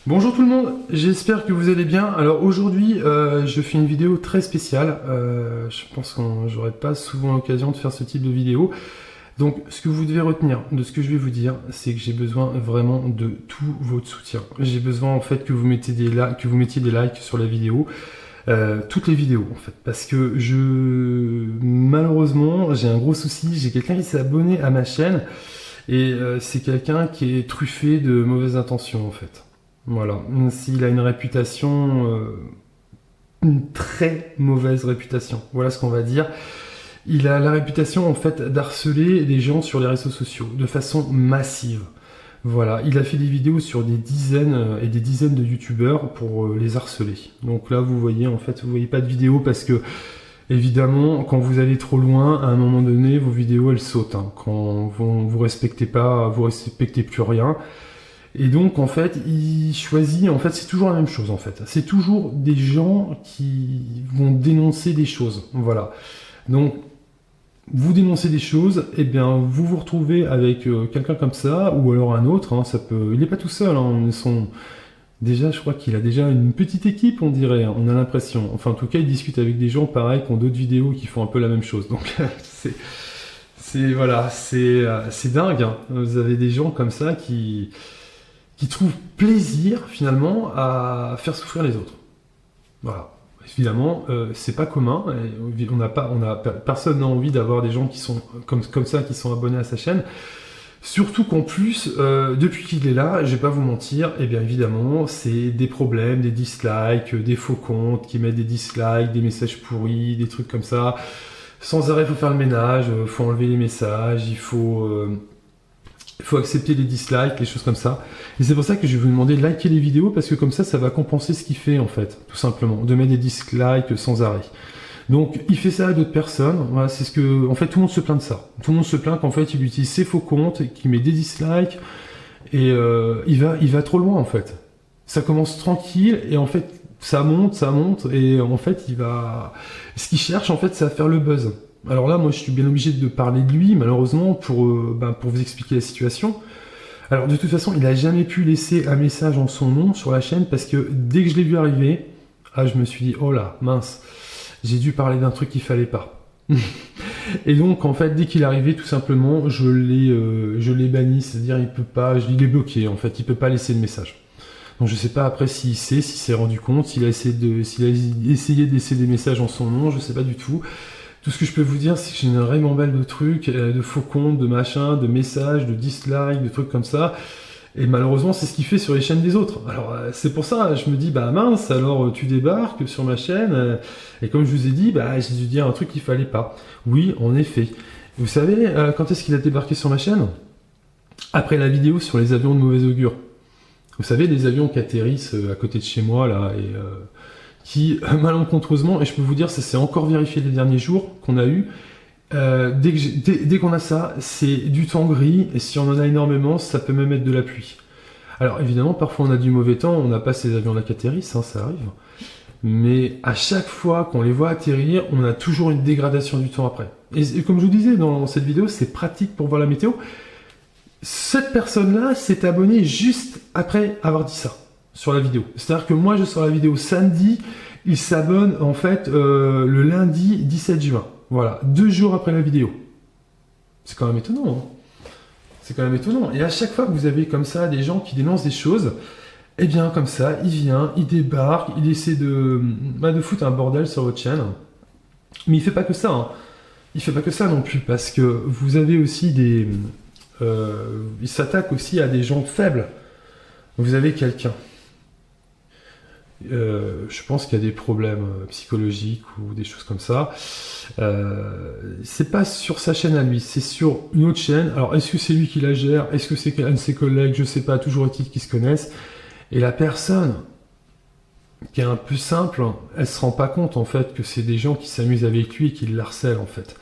Bonjour tout le monde, j'espère que vous allez bien. Alors aujourd'hui, je fais une vidéo très spéciale. Je pense que j'aurai pas souvent l'occasion de faire ce type de vidéo. Donc ce que vous devez retenir de ce que je vais vous dire, c'est que j'ai besoin vraiment de tout votre soutien. J'ai besoin en fait que vous mettiez des likes sur la vidéo. Toutes les vidéos en fait, parce que malheureusement j'ai un gros souci, j'ai quelqu'un qui s'est abonné à ma chaîne et c'est quelqu'un qui est truffé de mauvaises intentions en fait. Voilà, s'il a une réputation, une très mauvaise réputation, voilà ce qu'on va dire. Il a la réputation en fait d'harceler les gens sur les réseaux sociaux de façon massive. Voilà, il a fait des vidéos sur des dizaines et des dizaines de youtubeurs pour les harceler. Donc là, vous voyez, en fait, vous voyez pas de vidéo parce que, évidemment, quand vous allez trop loin, à un moment donné, vos vidéos, elles sautent. Hein. Quand vous respectez pas, vous respectez plus rien. Et donc, en fait, il choisit, en fait, c'est toujours la même chose, en fait. C'est toujours des gens qui vont dénoncer des choses. Voilà. Donc, vous dénoncez des choses, et bien vous vous retrouvez avec quelqu'un comme ça, ou alors un autre, hein, ça peut... Il n'est pas tout seul, hein, déjà, je crois qu'il a déjà une petite équipe, on dirait, hein, on a l'impression. Enfin, en tout cas, il discute avec des gens pareils, qui ont d'autres vidéos qui font un peu la même chose. Donc, voilà, c'est dingue, hein. Vous avez des gens comme ça qui trouvent plaisir, finalement, à faire souffrir les autres. Voilà. Évidemment, c'est pas commun. Personne n'a envie d'avoir des gens qui sont comme ça, qui sont abonnés à sa chaîne. Surtout qu'en plus, depuis qu'il est là, je vais pas vous mentir, et bien évidemment, c'est des problèmes, des dislikes, des faux comptes qui mettent des dislikes, des messages pourris, des trucs comme ça. Sans arrêt, faut faire le ménage, faut enlever les messages, il faut accepter les dislikes, les choses comme ça. Et c'est pour ça que je vais vous demander de liker les vidéos, parce que comme ça va compenser ce qu'il fait, en fait, tout simplement, de mettre des dislikes sans arrêt. Donc, il fait ça à d'autres personnes. Voilà, c'est ce que, en fait, tout le monde se plaint de ça. Tout le monde se plaint qu'en fait, il utilise ses faux comptes, qu'il met des dislikes, et il va trop loin, en fait. Ça commence tranquille, et en fait, ça monte, et en fait, ce qu'il cherche, en fait, c'est à faire le buzz. Alors là, moi, je suis bien obligé de parler de lui, malheureusement, pour vous expliquer la situation. Alors, de toute façon, il n'a jamais pu laisser un message en son nom sur la chaîne, parce que dès que je l'ai vu arriver, je me suis dit, oh là, mince, j'ai dû parler d'un truc qu'il fallait pas. Et donc, en fait, dès qu'il est arrivé, tout simplement, je l'ai banni, c'est-à-dire, il est bloqué, en fait, il peut pas laisser de message. Donc, je sais pas après s'il s'est rendu compte, s'il a essayé de laisser des messages en son nom, je sais pas du tout. Tout ce que je peux vous dire, c'est que j'ai une ribambelle de trucs, de faux comptes, de machins, de messages, de dislikes, de trucs comme ça. Et malheureusement, c'est ce qu'il fait sur les chaînes des autres. Alors, c'est pour ça, je me dis, bah mince, alors tu débarques sur ma chaîne, et comme je vous ai dit, j'ai dû dire un truc qu'il fallait pas. Oui, en effet. Vous savez, quand est-ce qu'il a débarqué sur ma chaîne? Après la vidéo sur les avions de mauvais augure. Vous savez, les avions qui atterrissent à côté de chez moi, là, et... qui, malencontreusement, et je peux vous dire, ça s'est encore vérifié les derniers jours qu'on a eu, dès qu'on a ça, c'est du temps gris, et si on en a énormément, ça peut même être de la pluie. Alors évidemment, parfois on a du mauvais temps, on n'a pas ces avions-là qui atterrissent, hein, ça arrive, mais à chaque fois qu'on les voit atterrir, on a toujours une dégradation du temps après. Et comme je vous disais dans cette vidéo, c'est pratique pour voir la météo. Cette personne-là s'est abonnée juste après avoir dit ça sur la vidéo. C'est-à-dire que moi, je sors la vidéo samedi, il s'abonne en fait le lundi 17 juin. Voilà, 2 jours après la vidéo. C'est quand même étonnant. Hein, c'est quand même étonnant. Et à chaque fois que vous avez comme ça des gens qui dénoncent des choses, eh bien comme ça, il vient, il débarque, il essaie de foutre un bordel sur votre chaîne. Mais il fait pas que ça. Hein. Il fait pas que ça non plus, parce que vous avez aussi il s'attaque aussi à des gens faibles. Vous avez quelqu'un. Je pense qu'il y a des problèmes psychologiques ou des choses comme ça. C'est pas sur sa chaîne à lui, c'est sur une autre chaîne. Alors, est-ce que c'est lui qui la gère? Est-ce que c'est un de ses collègues? Je sais pas, toujours est-il qu'ils se connaissent. Et la personne, qui est un peu simple, elle se rend pas compte en fait que c'est des gens qui s'amusent avec lui et qui le harcèlent en fait.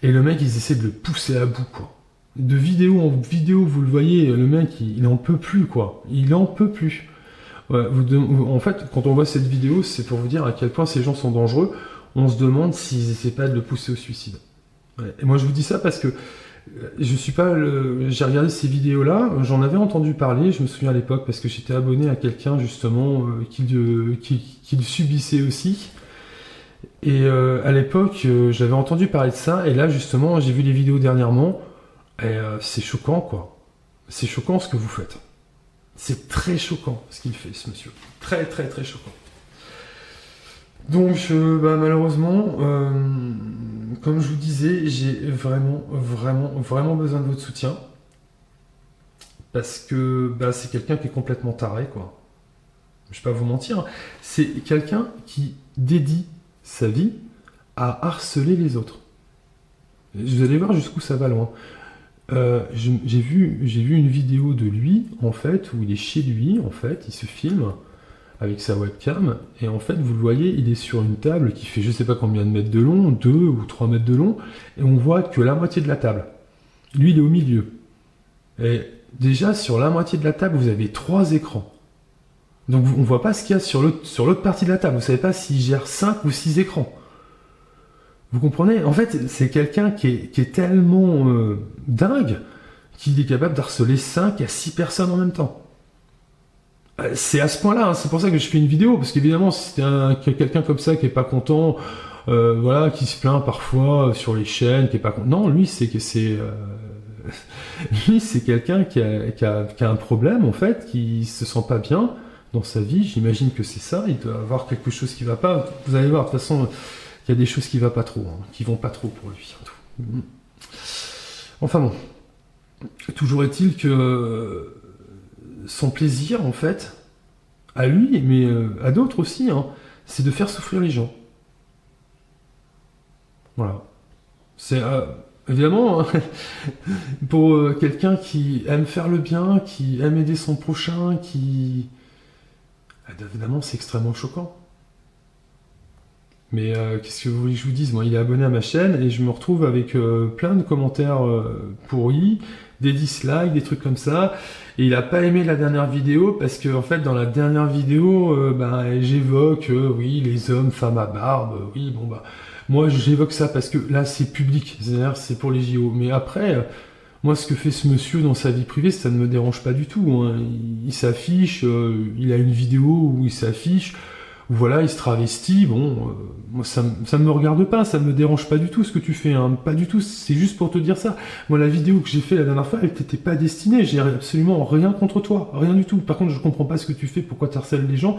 Et le mec, ils essaient de le pousser à bout, quoi. De vidéo en vidéo, vous le voyez, le mec, il en peut plus, quoi. Il en peut plus. Ouais, en fait, quand on voit cette vidéo, c'est pour vous dire à quel point ces gens sont dangereux. On se demande s'ils essaient pas de le pousser au suicide. Ouais. Et moi, je vous dis ça parce que Je suis pas j'ai regardé ces vidéos-là, j'en avais entendu parler, je me souviens à l'époque, parce que j'étais abonné à quelqu'un justement qui le subissait aussi. Et à l'époque, j'avais entendu parler de ça, et là justement, j'ai vu les vidéos dernièrement, et c'est choquant quoi. C'est choquant ce que vous faites. C'est très choquant ce qu'il fait, ce monsieur. Très très très choquant. Donc malheureusement, comme je vous disais, j'ai vraiment besoin de votre soutien. Parce que c'est quelqu'un qui est complètement taré, quoi. Je vais pas vous mentir. C'est quelqu'un qui dédie sa vie à harceler les autres. Vous allez voir jusqu'où ça va loin. J'ai vu une vidéo de lui, en fait, où il est chez lui, en fait, il se filme avec sa webcam, et en fait, vous le voyez, il est sur une table qui fait je sais pas combien de mètres de long, 2 ou 3 mètres de long, et on voit que la moitié de la table. Lui, il est au milieu. Et déjà, sur la moitié de la table, vous avez 3 écrans. Donc, on voit pas ce qu'il y a sur l'autre partie de la table. Vous savez pas s'il gère 5 ou 6 écrans. Vous comprenez? En fait, c'est quelqu'un qui est tellement dingue qu'il est capable d'harceler 5 à 6 personnes en même temps. C'est à ce point-là, hein. C'est pour ça que je fais une vidéo, parce qu'évidemment, si c'était quelqu'un comme ça qui est pas content, voilà, qui se plaint parfois sur les chaînes, qui est pas content. Non, lui, lui, c'est quelqu'un qui a un problème, en fait, qui se sent pas bien dans sa vie. J'imagine que c'est ça. Il doit avoir quelque chose qui va pas. Vous allez voir, de toute façon, il y a des choses qui vont pas trop, hein, qui vont pas trop pour lui, surtout. Enfin bon. Toujours est-il que son plaisir, en fait, à lui, mais à d'autres aussi, hein, c'est de faire souffrir les gens. Voilà. C'est évidemment, pour quelqu'un qui aime faire le bien, qui aime aider son prochain, évidemment, c'est extrêmement choquant. Mais qu'est-ce que vous voulez que je vous dise? Moi, il est abonné à ma chaîne et je me retrouve avec plein de commentaires pourris, des dislikes, des trucs comme ça. Et il a pas aimé la dernière vidéo parce que en fait, dans la dernière vidéo, j'évoque oui, les hommes, femmes à barbe. Oui, bon moi j'évoque ça parce que là c'est public, c'est-à-dire c'est pour les JO. Mais après, moi ce que fait ce monsieur dans sa vie privée, ça ne me dérange pas du tout. Hein. Il s'affiche, il a une vidéo où il s'affiche. Voilà, il se travestit, bon, moi ça ne me regarde pas, ça ne me dérange pas du tout ce que tu fais, hein, pas du tout, c'est juste pour te dire ça. Moi la vidéo que j'ai fait la dernière fois, elle t'était pas destinée, j'ai absolument rien contre toi, rien du tout. Par contre, je comprends pas ce que tu fais, pourquoi tu harcèles les gens,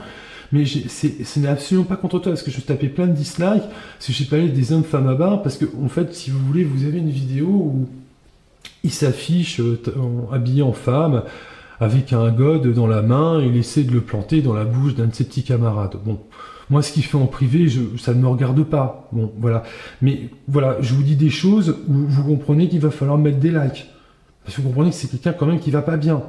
mais ce n'est absolument pas contre toi, parce que je tapais plein de dislikes, parce que j'ai parlé des hommes, femmes à barre, parce que en fait, si vous voulez, vous avez une vidéo où il s'affiche habillé en femme, avec un god dans la main, et il essaie de le planter dans la bouche d'un de ses petits camarades. Bon, moi, ce qu'il fait en privé, ça ne me regarde pas. Bon, voilà. Mais voilà, je vous dis des choses où vous comprenez qu'il va falloir mettre des likes. Parce que vous comprenez que c'est quelqu'un quand même qui va pas bien.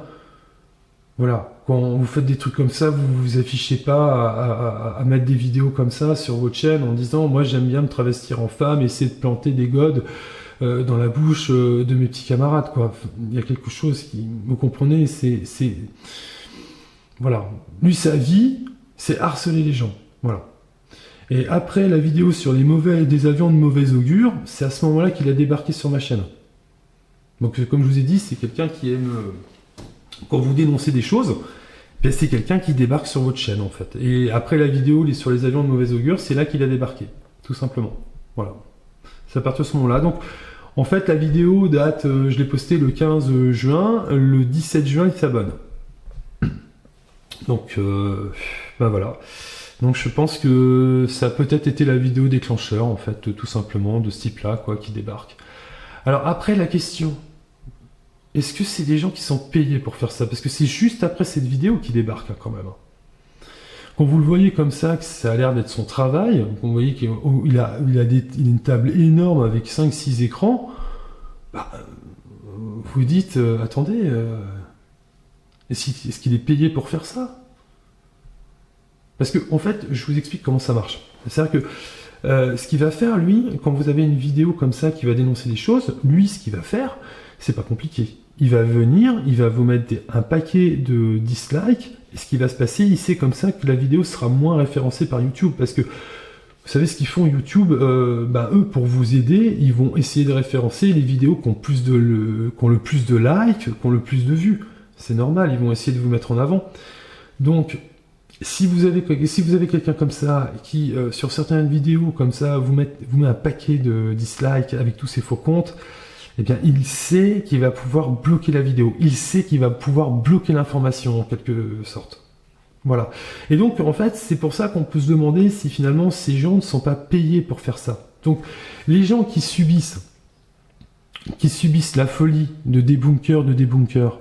Voilà. Quand vous faites des trucs comme ça, vous vous affichez pas à mettre des vidéos comme ça sur votre chaîne en disant « Moi, j'aime bien me travestir en femme, essayer de planter des gods dans la bouche de mes petits camarades, quoi. » Il y a quelque chose qui... Vous comprenez, c'est... Voilà. Lui, sa vie, c'est harceler les gens. Voilà. Et après la vidéo sur des avions de mauvais augure, c'est à ce moment-là qu'il a débarqué sur ma chaîne. Donc, comme je vous ai dit, c'est quelqu'un qui aime... quand vous dénoncez des choses, c'est quelqu'un qui débarque sur votre chaîne, en fait. Et après la vidéo sur les avions de mauvais augure, c'est là qu'il a débarqué. Tout simplement. Voilà. C'est à partir de ce moment-là. Donc, en fait, la vidéo date... je l'ai postée le 15 juin. Le 17 juin, il s'abonne. Donc, voilà. Donc je pense que ça a peut-être été la vidéo déclencheur, en fait, tout simplement, de ce type-là, quoi, qui débarque. Alors après, la question, est-ce que c'est des gens qui sont payés pour faire ça? Parce que c'est juste après cette vidéo qui débarque, hein, quand même. Quand vous le voyez comme ça, que ça a l'air d'être son travail, vous voyez qu'il a une table énorme avec 5-6 écrans, vous dites, attendez, est-ce qu'il est payé pour faire ça? Parce que, en fait, je vous explique comment ça marche. C'est-à-dire que ce qu'il va faire, lui, quand vous avez une vidéo comme ça qui va dénoncer des choses, lui, ce qu'il va faire, c'est pas compliqué. Il va venir, il va vous mettre un paquet de dislikes, et ce qui va se passer, il sait comme ça que la vidéo sera moins référencée par YouTube, parce que Vous savez ce qu'ils font YouTube, eux, pour vous aider, ils vont essayer de référencer les vidéos qui ont le plus de likes, qui ont le plus de vues. C'est normal, ils vont essayer de vous mettre en avant. Donc, si vous avez quelqu'un comme ça, qui, sur certaines vidéos comme ça, vous met un paquet de dislikes avec tous ses faux comptes, eh bien, il sait qu'il va pouvoir bloquer la vidéo. Il sait qu'il va pouvoir bloquer l'information, en quelque sorte. Voilà. Et donc, en fait, c'est pour ça qu'on peut se demander si finalement ces gens ne sont pas payés pour faire ça. Donc, les gens qui subissent la folie de débunkers,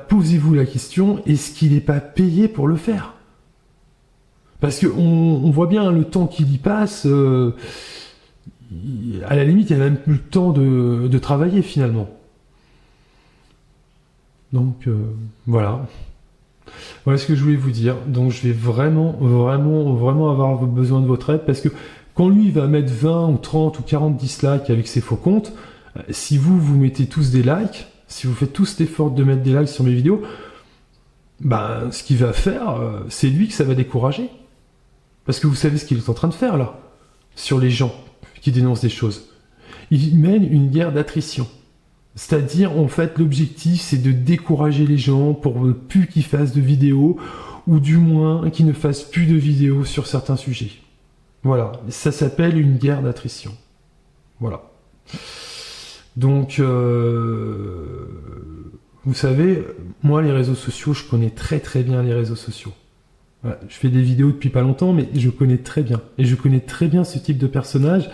posez-vous la question, est-ce qu'il n'est pas payé pour le faire? Parce qu'on voit bien le temps qu'il y passe, à la limite, il n'y a même plus le temps de travailler finalement. Donc, voilà. Voilà ce que je voulais vous dire. Donc je vais vraiment avoir besoin de votre aide, parce que quand lui il va mettre 20 ou 30 ou 40 dislikes avec ses faux comptes, si vous mettez tous des likes, si vous faites tous l'effort de mettre des likes sur mes vidéos, ce qu'il va faire, c'est lui que ça va décourager. Parce que vous savez ce qu'il est en train de faire là, sur les gens qui dénoncent des choses. Il mène une guerre d'attrition. C'est-à-dire, en fait, l'objectif, c'est de décourager les gens pour plus qu'ils fassent de vidéos, ou du moins qu'ils ne fassent plus de vidéos sur certains sujets. Voilà, ça s'appelle une guerre d'attrition. Voilà. Donc, vous savez, moi, les réseaux sociaux, je connais très très bien les réseaux sociaux. Voilà, je fais des vidéos depuis pas longtemps, mais je connais très bien. Et je connais très bien ce type de personnage,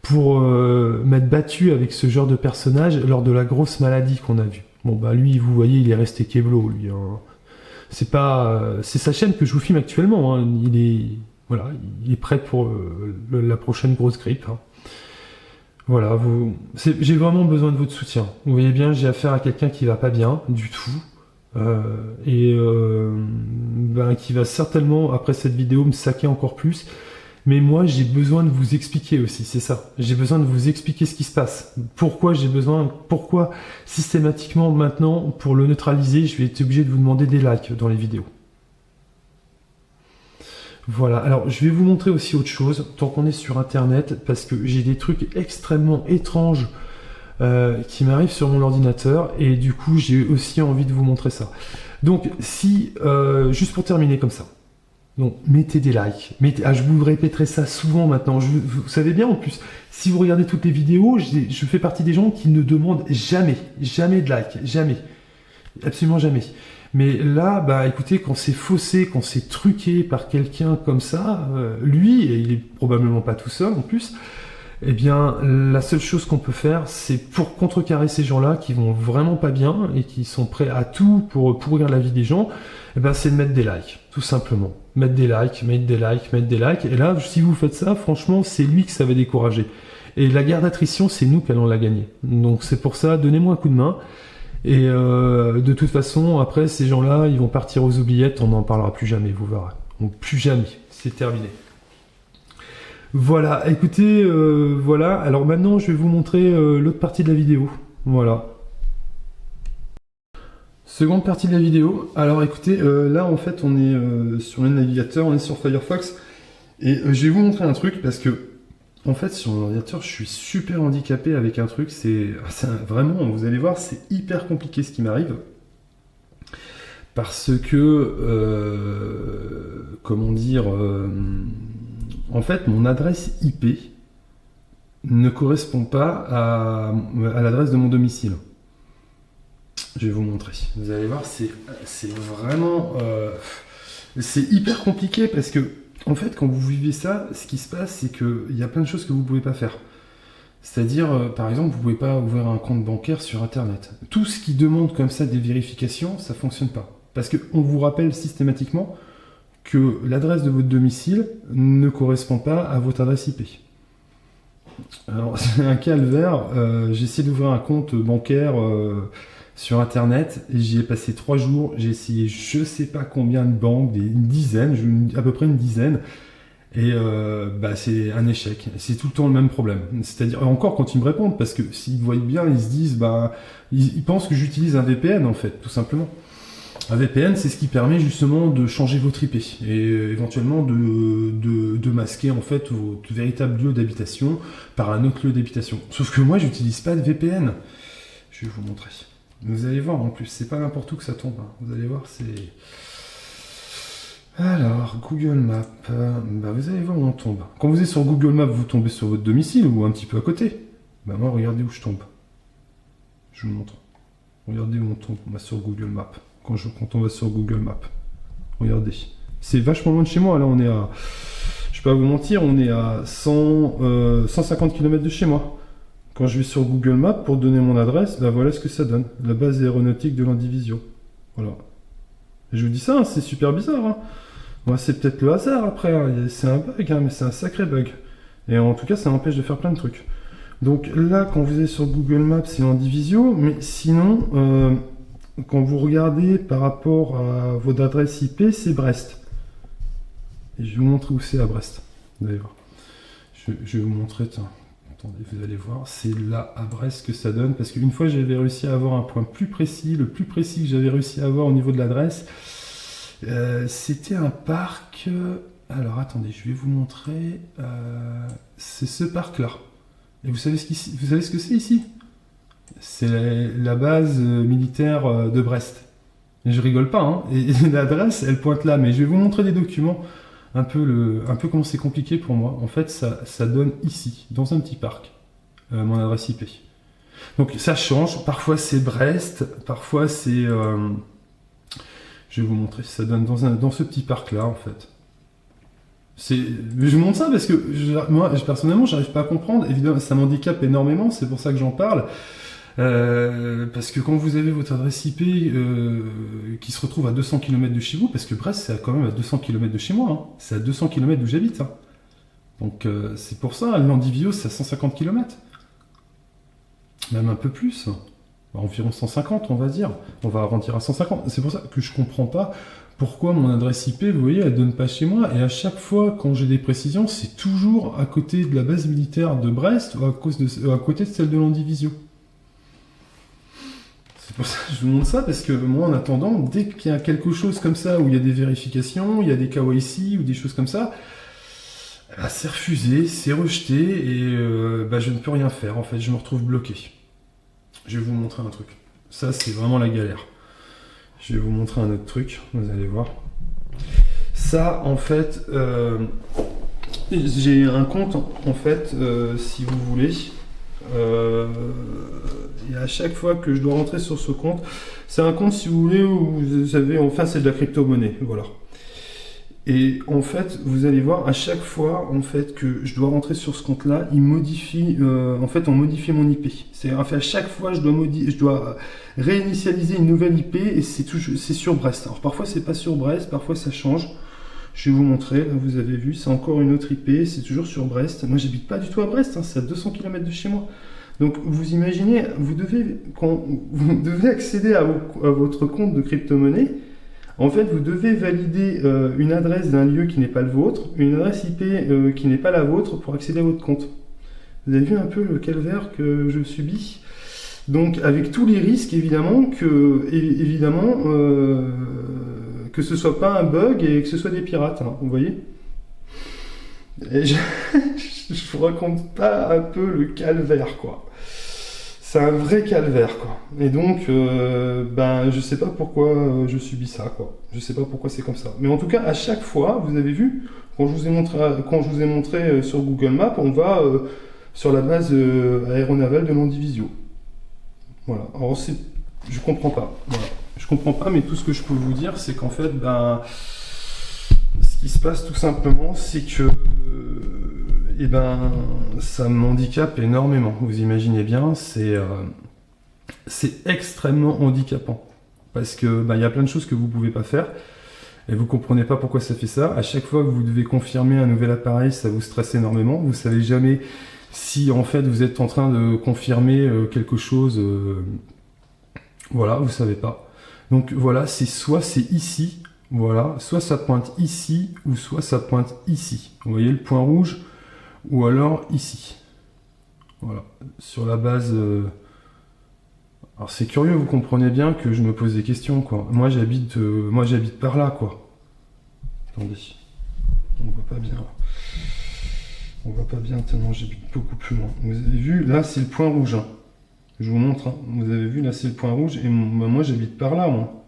pour m'être battu avec ce genre de personnage lors de la grosse maladie qu'on a vue. Bon, lui, vous voyez, il est resté keblo, lui. Hein. C'est sa chaîne que je vous filme actuellement. Hein. Il est prêt pour la prochaine grosse grippe. Hein. Voilà, j'ai vraiment besoin de votre soutien. Vous voyez bien, j'ai affaire à quelqu'un qui va pas bien, du tout. Qui va certainement, après cette vidéo, me saquer encore plus. Mais moi, j'ai besoin de vous expliquer aussi, c'est ça. J'ai besoin de vous expliquer ce qui se passe. Pourquoi systématiquement maintenant, pour le neutraliser, je vais être obligé de vous demander des likes dans les vidéos. Voilà, alors je vais vous montrer aussi autre chose, tant qu'on est sur Internet, parce que j'ai des trucs extrêmement étranges qui m'arrivent sur mon ordinateur, et du coup, j'ai aussi envie de vous montrer ça. Donc, juste pour terminer comme ça, donc, mettez des likes. Je vous répéterai ça souvent maintenant. Vous savez bien, en plus, si vous regardez toutes les vidéos, je fais partie des gens qui ne demandent jamais de likes. Jamais. Absolument jamais. Mais là, écoutez, quand c'est faussé, quand c'est truqué par quelqu'un comme ça, lui, et il est probablement pas tout seul en plus, eh bien, la seule chose qu'on peut faire, c'est pour contrecarrer ces gens-là qui vont vraiment pas bien et qui sont prêts à tout pour pourrir la vie des gens, c'est de mettre des likes, tout simplement. Mettre des likes. Et là, si vous faites ça, franchement, c'est lui que ça va décourager. Et la guerre d'attrition, c'est nous qui allons la gagner. Donc c'est pour ça, donnez-moi un coup de main. Et de toute façon, après, ces gens-là, ils vont partir aux oubliettes, on n'en parlera plus jamais, vous verrez. Donc plus jamais, c'est terminé. Voilà, écoutez, voilà. Alors maintenant, je vais vous montrer l'autre partie de la vidéo. Voilà. Seconde partie de la vidéo. Alors écoutez, là en fait on est sur le navigateur, on est sur Firefox, et je vais vous montrer un truc parce que en fait sur mon ordinateur je suis super handicapé avec un truc, c'est vraiment, vous allez voir, c'est hyper compliqué ce qui m'arrive, parce que comment dire, en fait mon adresse IP ne correspond pas à l'adresse de mon domicile. Je vais vous montrer. Vous allez voir, c'est vraiment... c'est hyper compliqué parce que, en fait, quand vous vivez ça, ce qui se passe, c'est qu'il y a plein de choses que vous ne pouvez pas faire. C'est-à-dire, par exemple, vous ne pouvez pas ouvrir un compte bancaire sur Internet. Tout ce qui demande comme ça des vérifications, ça ne fonctionne pas. Parce qu'on vous rappelle systématiquement que l'adresse de votre domicile ne correspond pas à votre adresse IP. Alors, c'est un calvaire. J'ai essayé d'ouvrir un compte bancaire... sur Internet, et j'y ai passé 3 jours, j'ai essayé je sais pas combien de banques, une dizaine, à peu près une dizaine, et c'est un échec. C'est tout le temps le même problème. C'est-à-dire, encore quand ils me répondent, parce que s'ils voient bien, ils se disent, ils pensent que j'utilise un VPN en fait, tout simplement. Un VPN, c'est ce qui permet justement de changer votre IP et éventuellement de masquer en fait votre véritable lieu d'habitation par un autre lieu d'habitation. Sauf que moi, j'utilise pas de VPN. Je vais vous montrer. Vous allez voir en plus, c'est pas n'importe où que ça tombe. Hein. Vous allez voir, c'est... Alors, Google Maps, bah vous allez voir où on tombe. Quand vous êtes sur Google Maps, vous tombez sur votre domicile ou un petit peu à côté. Bah moi, regardez où je tombe. Je vous montre. Regardez où on tombe, on va sur Google Maps. Quand on va sur Google Maps. Regardez. C'est vachement loin de chez moi, là on est à... Je vais pas vous mentir, on est à 150 km de chez moi. Quand je vais sur Google Maps pour donner mon adresse, bah voilà ce que ça donne. La base aéronautique de l'Andivisio. Voilà. Et je vous dis ça, hein, c'est super bizarre. Hein. Moi, c'est peut-être le hasard après. Hein. C'est un bug, hein, mais c'est un sacré bug. Et en tout cas, ça m'empêche de faire plein de trucs. Donc là, quand vous êtes sur Google Maps, c'est Andivisio. Mais sinon, quand vous regardez par rapport à votre adresse IP, c'est Brest. Et je vais vous montrer où c'est à Brest. D'ailleurs, je vais vous montrer. Attendez, vous allez voir. C'est là à Brest que ça donne. Parce qu'une fois, j'avais réussi à avoir un point plus précis. Le plus précis que j'avais réussi à avoir au niveau de l'adresse, c'était un parc. Alors attendez, je vais vous montrer. C'est ce parc-là. Et vous savez ce que c'est ici? C'est la base militaire de Brest. Et je rigole pas, hein. Et l'adresse, elle pointe là. Mais je vais vous montrer des documents, un peu comment c'est compliqué pour moi. En fait, ça donne ici, dans un petit parc, mon adresse IP. Donc ça change. Parfois c'est Brest, parfois c'est... je vais vous montrer. Ça donne dans ce petit parc-là, en fait. Je vous montre ça parce que moi, personnellement, j'arrive pas à comprendre. Évidemment, ça m'handicape énormément, c'est pour ça que j'en parle. Parce que quand vous avez votre adresse IP qui se retrouve à 200 km de chez vous, parce que Brest, c'est quand même à 200 km de chez moi, hein. C'est à 200 km d'où j'habite. Hein. Donc c'est pour ça, l'Andivisio, c'est à 150 km. Même un peu plus. Environ 150, on va dire. On va arrondir à 150. C'est pour ça que je comprends pas pourquoi mon adresse IP, vous voyez, elle donne pas chez moi. Et à chaque fois, quand j'ai des précisions, c'est toujours à côté de la base militaire de Brest ou à côté de celle de l'Andivisio. C'est pour ça que je vous montre ça, parce que moi, en attendant, dès qu'il y a quelque chose comme ça, où il y a des vérifications, il y a des KYC ou des choses comme ça, bah, c'est refusé, c'est rejeté, et je ne peux rien faire. En fait, je me retrouve bloqué. Je vais vous montrer un truc. Ça, c'est vraiment la galère. Je vais vous montrer un autre truc, vous allez voir. Ça, en fait, j'ai un compte, en fait, si vous voulez. Et à chaque fois que je dois rentrer sur ce compte, c'est un compte, si vous voulez, où vous avez, enfin, c'est de la crypto-monnaie, voilà. Et en fait, vous allez voir, à chaque fois en fait que je dois rentrer sur ce compte-là, il modifie, en fait, on modifie mon IP. C'est en fait à chaque fois, je dois réinitialiser une nouvelle IP et c'est sur Brest. Alors parfois c'est pas sur Brest, parfois ça change. Je vais vous montrer. Là, vous avez vu, c'est encore une autre IP, c'est toujours sur Brest. Moi, j'habite pas du tout à Brest, hein, c'est à 200 km de chez moi. Donc, vous imaginez, quand vous devez accéder à votre compte de crypto-monnaie. En fait, vous devez valider une adresse d'un lieu qui n'est pas le vôtre, une adresse IP qui n'est pas la vôtre pour accéder à votre compte. Vous avez vu un peu le calvaire que je subis. Donc, avec tous les risques, évidemment, que ce soit pas un bug et que ce soit des pirates, hein, vous voyez. Et je vous raconte pas un peu le calvaire, quoi. C'est un vrai calvaire, quoi. Et donc, je sais pas pourquoi je subis ça, quoi. Je sais pas pourquoi c'est comme ça. Mais en tout cas, à chaque fois, vous avez vu, quand je vous ai montré sur Google Maps, on va sur la base aéronavale de l'Andivisio. Voilà. Alors, je comprends pas. Voilà. Je comprends pas, mais tout ce que je peux vous dire, c'est qu'en fait, ce qui se passe tout simplement, c'est que ça m'handicape énormément. Vous imaginez bien, c'est extrêmement handicapant. Parce que il y a plein de choses que vous pouvez pas faire. Et vous comprenez pas pourquoi ça fait ça. À chaque fois que vous devez confirmer un nouvel appareil, ça vous stresse énormément. Vous savez jamais si en fait vous êtes en train de confirmer quelque chose. Voilà, vous savez pas. Donc voilà, soit c'est ici, voilà, soit ça pointe ici, ou soit ça pointe ici. Vous voyez le point rouge? Ou alors ici. Voilà. Sur la base... Alors c'est curieux, vous comprenez bien que je me pose des questions, quoi. Moi j'habite par là, quoi. Attendez, on voit pas bien. On voit pas bien tellement j'habite beaucoup plus loin. Vous avez vu, là c'est le point rouge. Hein. Je vous montre. Hein. Vous avez vu, là c'est le point rouge et moi j'habite par là, moi.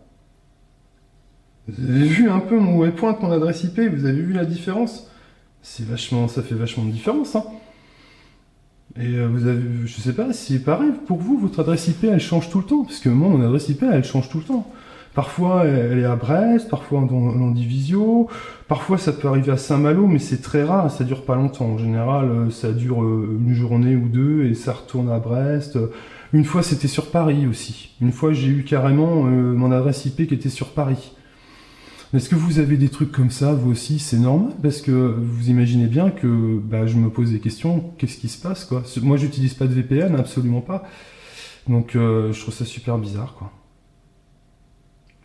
Vous avez vu un peu où elle pointe mon adresse IP. Vous avez vu la différence? Ça fait vachement de différence. Hein. Et vous avez, je sais pas si c'est pareil pour vous, votre adresse IP elle change tout le temps, parce que moi mon adresse IP elle change tout le temps. Parfois elle est à Brest, parfois dans Divisio, parfois ça peut arriver à Saint-Malo, mais c'est très rare, ça dure pas longtemps. En général ça dure une journée ou deux et ça retourne à Brest. Une fois c'était sur Paris aussi. Une fois j'ai eu carrément mon adresse IP qui était sur Paris. Est-ce que vous avez des trucs comme ça, vous aussi? C'est normal, parce que vous imaginez bien que je me pose des questions, qu'est-ce qui se passe, quoi? Moi, j'utilise pas de VPN, absolument pas. Donc, je trouve ça super bizarre, quoi.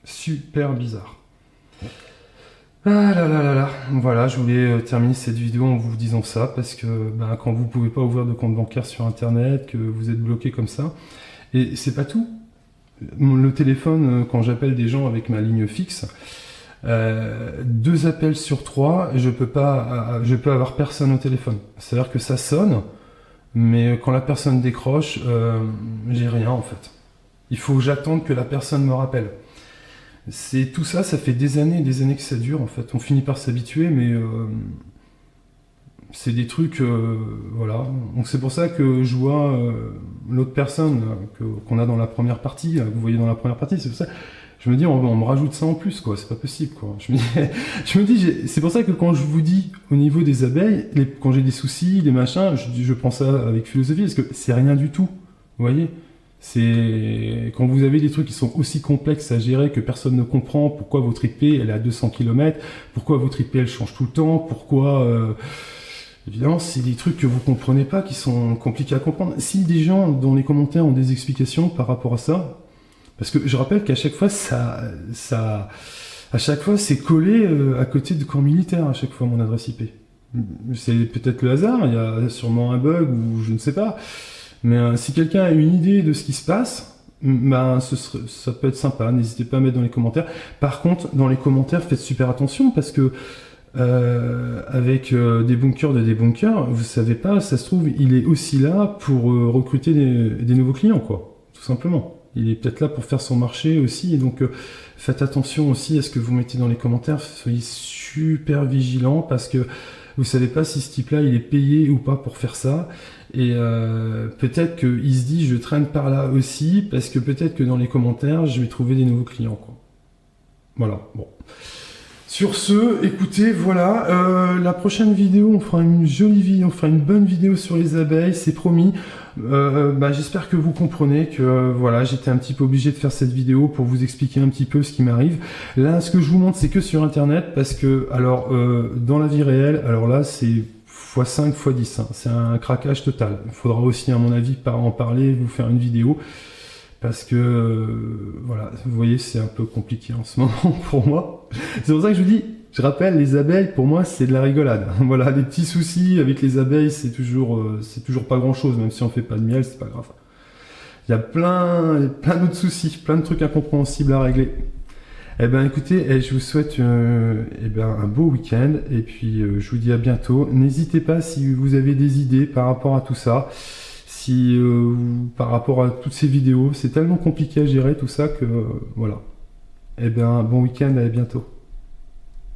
Super bizarre. Ah là là là là. Voilà, je voulais terminer cette vidéo en vous disant ça, parce que quand vous pouvez pas ouvrir de compte bancaire sur Internet, que vous êtes bloqué comme ça, et c'est pas tout. Le téléphone, quand j'appelle des gens avec ma ligne fixe, 2 appels sur 3, je peux avoir personne au téléphone. C'est-à-dire que ça sonne, mais quand la personne décroche, j'ai rien en fait. Il faut que j'attende que la personne me rappelle. C'est tout ça, ça fait des années et des années que ça dure en fait. On finit par s'habituer, mais c'est des trucs, voilà. Donc c'est pour ça que je vois l'autre personne qu'on a dans la première partie, que vous voyez dans la première partie, c'est pour ça. Je me dis, on me rajoute ça en plus, quoi. C'est pas possible, quoi. Je me dis, c'est pour ça que quand je vous dis, au niveau des abeilles, quand j'ai des soucis, des machins, je prends ça avec philosophie, parce que c'est rien du tout. Vous voyez? C'est, quand vous avez des trucs qui sont aussi complexes à gérer que personne ne comprend, pourquoi votre IP, elle est à 200 km, pourquoi votre IP, elle change tout le temps, pourquoi, évidemment, c'est des trucs que vous comprenez pas, qui sont compliqués à comprendre. Si des gens, dans les commentaires, ont des explications par rapport à ça, parce que je rappelle qu'à chaque fois, à chaque fois, c'est collé à côté de camp militaire, à chaque fois, mon adresse IP. C'est peut-être le hasard, il y a sûrement un bug ou je ne sais pas. Mais si quelqu'un a une idée de ce qui se passe, ça peut être sympa. N'hésitez pas à mettre dans les commentaires. Par contre, dans les commentaires, faites super attention parce que avec des bunkers de débunkers, vous savez pas, ça se trouve, il est aussi là pour recruter des nouveaux clients, quoi, tout simplement. Il est peut-être là pour faire son marché aussi, et donc faites attention aussi à ce que vous mettez dans les commentaires, soyez super vigilants, parce que vous savez pas si ce type-là, il est payé ou pas pour faire ça, et peut-être qu'il se dit, je traîne par là aussi, parce que peut-être que dans les commentaires, je vais trouver des nouveaux clients, quoi. Voilà, bon. Sur ce, écoutez, voilà, la prochaine vidéo, on fera une jolie vidéo, on fera une bonne vidéo sur les abeilles, c'est promis. J'espère que vous comprenez que voilà, j'étais un petit peu obligé de faire cette vidéo pour vous expliquer un petit peu ce qui m'arrive. Là, ce que je vous montre, c'est que sur Internet, parce que, alors, dans la vie réelle, alors là, c'est x5, x10, hein, c'est un craquage total. Il faudra aussi, à mon avis, en parler, vous faire une vidéo. Parce que, voilà, vous voyez, c'est un peu compliqué en ce moment pour moi. C'est pour ça que je vous dis, je rappelle, les abeilles, pour moi, c'est de la rigolade. Voilà, les petits soucis avec les abeilles, c'est toujours pas grand-chose, même si on fait pas de miel, c'est pas grave. Il y a plein d'autres soucis, plein de trucs incompréhensibles à régler. Eh ben, écoutez, je vous souhaite un beau week-end, et puis je vous dis à bientôt. N'hésitez pas si vous avez des idées par rapport à tout ça. Si par rapport à toutes ces vidéos, c'est tellement compliqué à gérer tout ça que voilà. Eh bien, bon week-end, à bientôt.